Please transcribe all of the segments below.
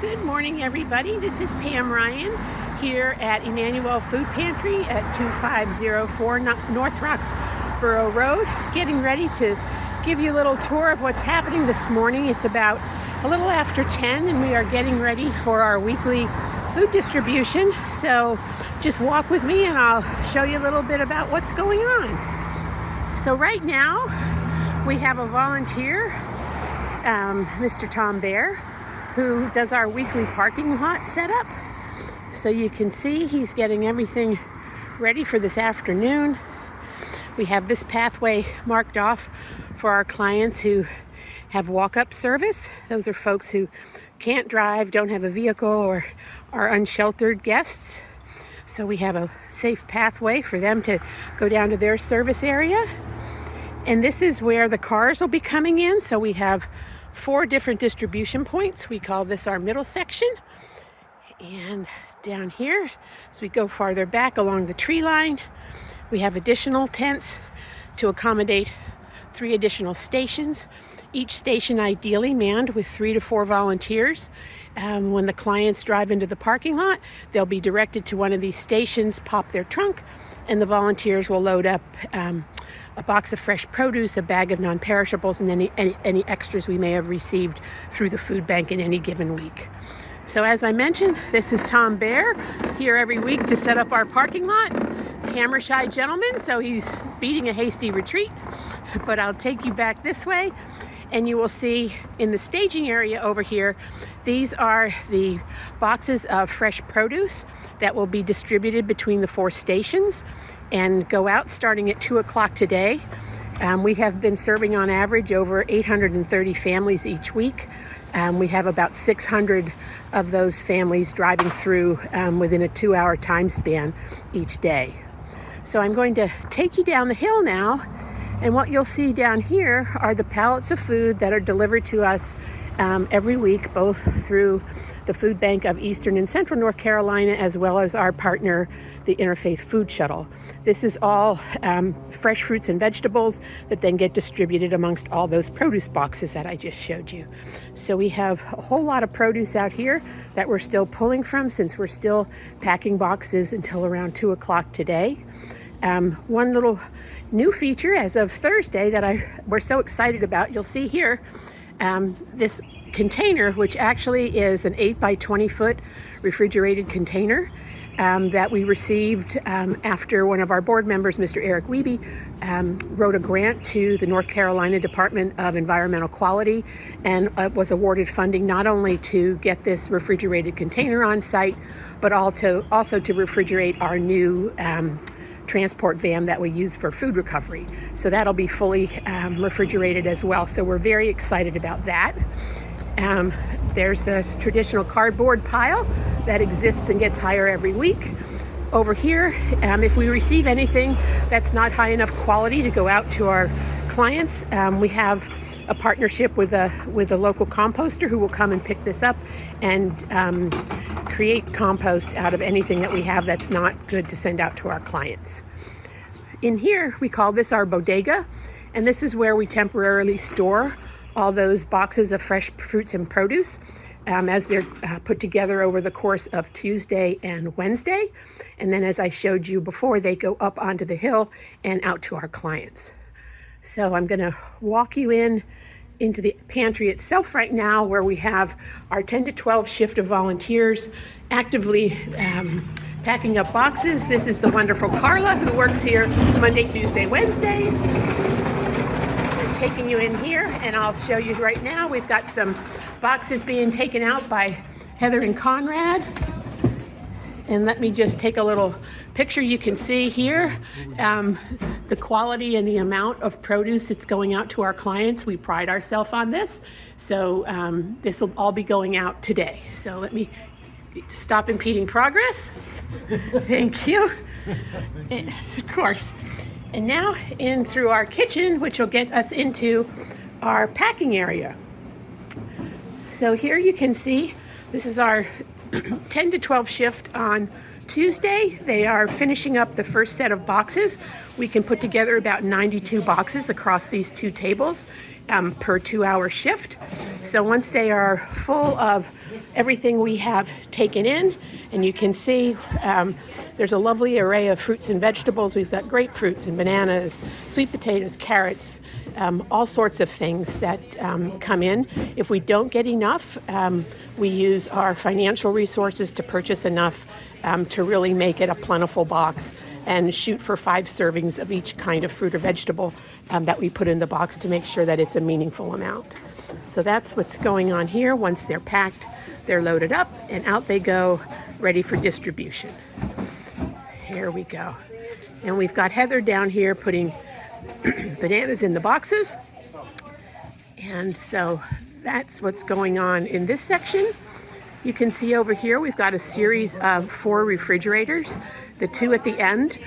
Good morning, everybody. This is Pam Ryan here at Emanuel Food Pantry at 2504 North Roxborough Road, getting ready to give you a little tour of what's happening this morning. It's about a little after 10 and we are getting ready for our weekly food distribution. So just walk with me and I'll show you a little bit about what's going on. So right now we have a volunteer, Mr. Tom Bear, who does our weekly parking lot setup. So you can see he's getting everything ready for this afternoon. We have this pathway marked off for our clients who have walk-up service. Those are folks who can't drive, don't have a vehicle, or are unsheltered guests. So we have a safe pathway for them to go down to their service area. And this is where the cars will be coming in. So we have 4 different distribution points. We call this our middle section. And down here, as we go farther back along the tree line, we have additional tents to accommodate 3 additional stations. Each station ideally manned with 3 to 4 volunteers. When the clients drive into the parking lot, they'll be directed to one of these stations, pop their trunk, and the volunteers will load up a box of fresh produce, a bag of non-perishables, and any extras we may have received through the food bank in any given week. So as I mentioned, this is Tom Bear, here every week to set up our parking lot. Camera shy gentleman, so he's beating a hasty retreat, but I'll take you back this way and you will see in the staging area over here, these are the boxes of fresh produce that will be distributed between the 4 stations and go out starting at 2 o'clock today. We have been serving on average over 830 families each week. We have about 600 of those families driving through within a 2-hour time span each day. So I'm going to take you down the hill now, and what you'll see down here are the pallets of food that are delivered to us every week, both through the Food Bank of Eastern and Central North Carolina, as well as our partner, the Interfaith Food Shuttle. This is all fresh fruits and vegetables that then get distributed amongst all those produce boxes that I just showed you. So we have a whole lot of produce out here that we're still pulling from, since we're still packing boxes until around 2 o'clock today. One little new feature as of Thursday that we're so excited about, you'll see here, this container, which actually is an 8 by 20 foot refrigerated container that we received after one of our board members, Mr. Eric Wiebe, wrote a grant to the North Carolina Department of Environmental Quality and was awarded funding not only to get this refrigerated container on site, but also to refrigerate our new transport van that we use for food recovery. So that'll be fully refrigerated as well. So we're very excited about that. There's the traditional cardboard pile that exists and gets higher every week. Over here, if we receive anything that's not high enough quality to go out to our clients, we have a partnership with a local composter who will come and pick this up and create compost out of anything that we have that's not good to send out to our clients. In here, we call this our bodega, and this is where we temporarily store all those boxes of fresh fruits and produce as they're put together over the course of Tuesday and Wednesday. And then, as I showed you before, they go up onto the hill and out to our clients. So I'm going to walk you into the pantry itself right now, where we have our 10 to 12 shift of volunteers actively packing up boxes. This is the wonderful Carla, who works here Monday, Tuesday, Wednesdays. I'm taking you in here, and I'll show you right now. We've got some boxes being taken out by Heather and Conrad. And let me just take a little picture. You can see here the quality and the amount of produce that's going out to our clients. We pride ourselves on this. So this will all be going out today. So let me stop impeding progress. Thank you. And, of course. And now in through our kitchen, which will get us into our packing area. So here you can see, this is our 10 to 12 shift on Tuesday. They are finishing up the first set of boxes. We can put together about 92 boxes across these 2 tables. per 2-hour shift. So once they are full of everything we have taken in, and you can see there's a lovely array of fruits and vegetables. We've got grapefruits and bananas, sweet potatoes, carrots, all sorts of things that come in. If we don't get enough, we use our financial resources to purchase enough to really make it a plentiful box and shoot for 5 servings of each kind of fruit or vegetable that we put in the box to make sure that it's a meaningful amount. So that's what's going on here. Once they're packed, they're loaded up and out they go, ready for distribution. Here we go. And we've got Heather down here putting bananas in the boxes. And so that's what's going on in this section. You can see over here we've got a series of 4 refrigerators. The 2 at the end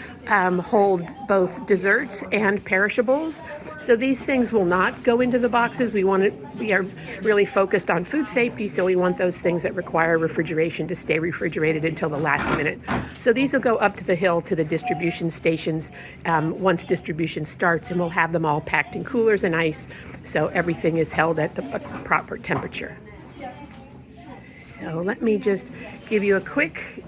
hold both desserts and perishables. So these things will not go into the boxes. We are really focused on food safety, so we want those things that require refrigeration to stay refrigerated until the last minute. So these will go up to the hill to the distribution stations once distribution starts, and we'll have them all packed in coolers and ice, so everything is held at the proper temperature. So let me just give you a quick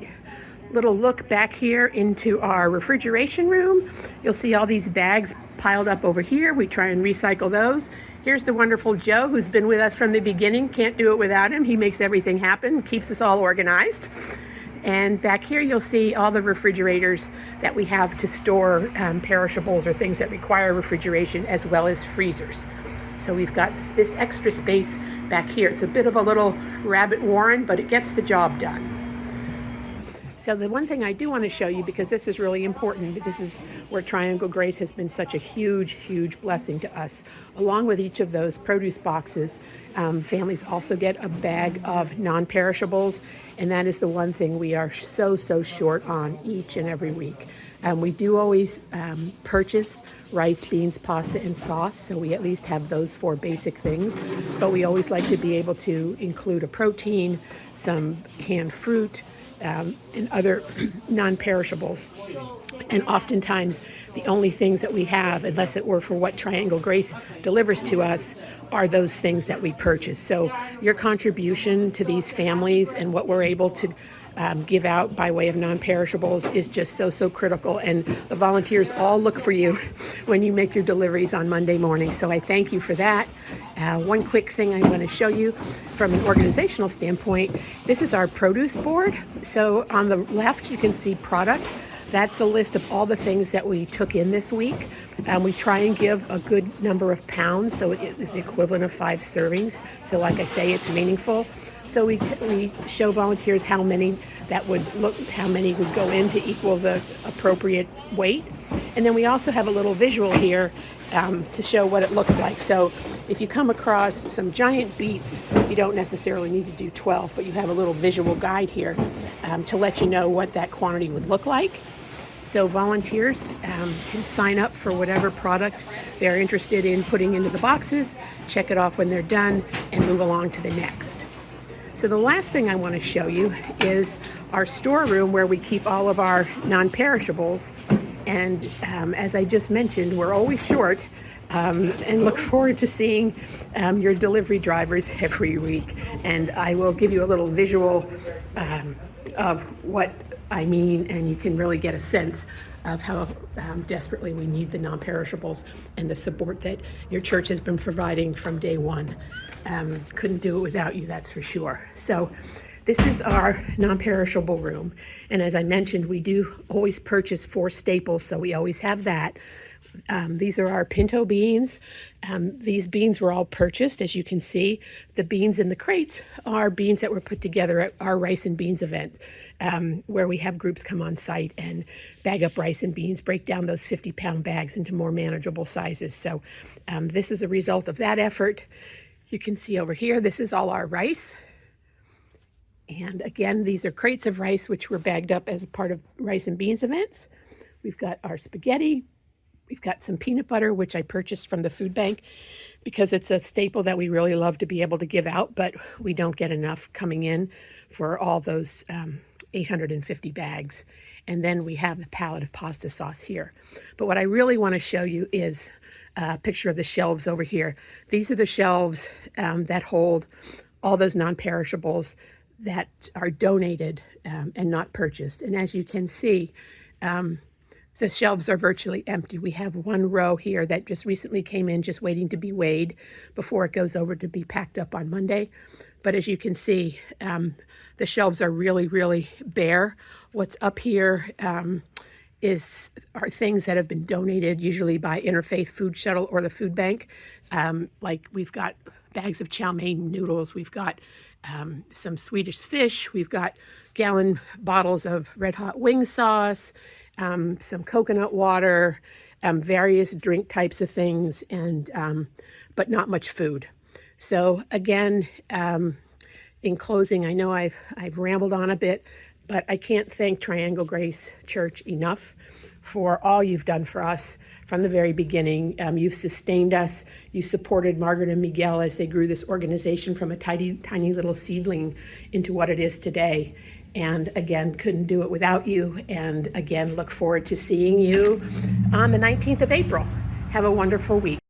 little look back here into our refrigeration room. You'll see all these bags piled up over here. We try and recycle those. Here's the wonderful Joe, who's been with us from the beginning. Can't do it without him. He makes everything happen, keeps us all organized. And back here you'll see all the refrigerators that we have to store perishables or things that require refrigeration, as well as freezers. So we've got this extra space back here. It's a bit of a little rabbit warren, but it gets the job done. So the one thing I do want to show you, because this is really important, this is where Triangle Grace has been such a huge, huge blessing to us. Along with each of those produce boxes, families also get a bag of non-perishables, and that is the one thing we are so short on each and every week. We do always purchase rice, beans, pasta, and sauce, so we at least have those 4 basic things, but we always like to be able to include a protein, some canned fruit, and other non-perishables. And oftentimes the only things that we have, unless it were for what Triangle Grace delivers to us, are those things that we purchase. So your contribution to these families and what we're able to give out by way of non-perishables is just so critical, and the volunteers all look for you when you make your deliveries on Monday morning. So I thank you for that. One quick thing I want to show you from an organizational standpoint, this is our produce board. So on the left you can see product. That's a list of all the things that we took in this week. We try and give a good number of pounds, so it is the equivalent of 5 servings. So like I say, it's meaningful. So we show volunteers how many would go in to equal the appropriate weight. And then we also have a little visual here to show what it looks like. So if you come across some giant beets, you don't necessarily need to do 12, but you have a little visual guide here to let you know what that quantity would look like. So volunteers can sign up for whatever product they're interested in putting into the boxes, check it off when they're done, and move along to the next. So the last thing I want to show you is our storeroom where we keep all of our non-perishables. And as I just mentioned, we're always short, and look forward to seeing your delivery drivers every week. And I will give you a little visual of what I mean, and you can really get a sense of how desperately we need the non-perishables and the support that your church has been providing from day one. Couldn't do it without you, that's for sure. So this is our non-perishable room. And as I mentioned, we do always purchase 4 staples, so we always have that. These are our pinto beans. These beans were all purchased, as you can see. The beans in the crates are beans that were put together at our rice and beans event, where we have groups come on site and bag up rice and beans, break down those 50-pound bags into more manageable sizes. So this is a result of that effort. You can see over here, this is all our rice. And again, these are crates of rice, which were bagged up as part of rice and beans events. We've got our spaghetti. We've got some peanut butter, which I purchased from the food bank because it's a staple that we really love to be able to give out, but we don't get enough coming in for all those 850 bags. And then we have the pallet of pasta sauce here. But what I really want to show you is picture of the shelves over here. These are the shelves that hold all those non-perishables that are donated and not purchased. And as you can see, the shelves are virtually empty. We have one row here that just recently came in, just waiting to be weighed before it goes over to be packed up on Monday. But as you can see, the shelves are really, really bare. What's up here are things that have been donated, usually by Interfaith Food Shuttle or the food bank. Like we've got bags of chow mein noodles, we've got some Swedish fish, we've got gallon bottles of red hot wing sauce, some coconut water, various drink types of things, and but not much food. So again, in closing, I know I've rambled on a bit, but I can't thank Triangle Grace Church enough for all you've done for us from the very beginning. You've sustained us. You supported Margaret and Miguel as they grew this organization from a tiny, tiny little seedling into what it is today. And again, couldn't do it without you. And again, look forward to seeing you on the 19th of April. Have a wonderful week.